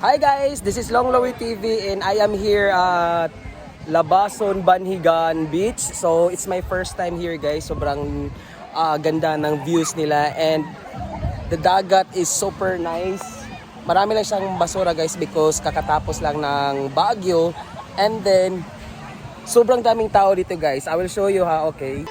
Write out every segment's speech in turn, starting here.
Hi guys, this is Long Lowy TV and I am here at Labason, Banhigan Beach. So it's my first time here guys. Sobrang ganda ng views nila and the dagat is super nice. Marami lang siyang basura guys because kakatapos lang ng bagyo and then sobrang daming tao dito guys. I will show you ha, okay?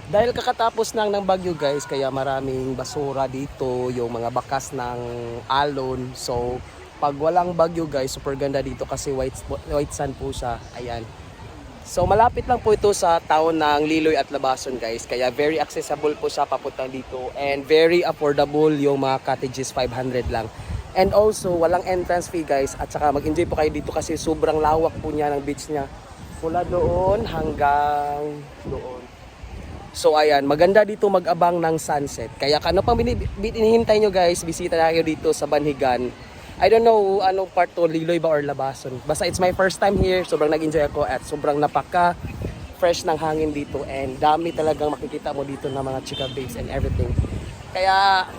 Dahil kakatapos ng bagyo guys, kaya maraming basura dito, yung mga bakas ng alon. So, pag walang bagyo guys, super ganda dito kasi white sand po siya. Ayan. So, malapit lang po ito sa town ng Liloy at Labason guys. Kaya very accessible po siya papuntang dito and very affordable yung mga cottages, 500 lang. And also, walang entrance fee guys at saka mag-enjoy po kayo dito kasi sobrang lawak po niya ng beach niya. Mula doon hanggang doon. So ayan, maganda dito mag-abang ng sunset. Kaya ano pang hinihintay nyo guys, bisita na kayo dito sa Banhigan. I don't know anong part to, Liloy ba or Labason. Basta it's my first time here, sobrang nag-enjoy ako at sobrang napaka-fresh ng hangin dito. And dami talagang makikita mo dito ng mga chika babes and everything. Kaya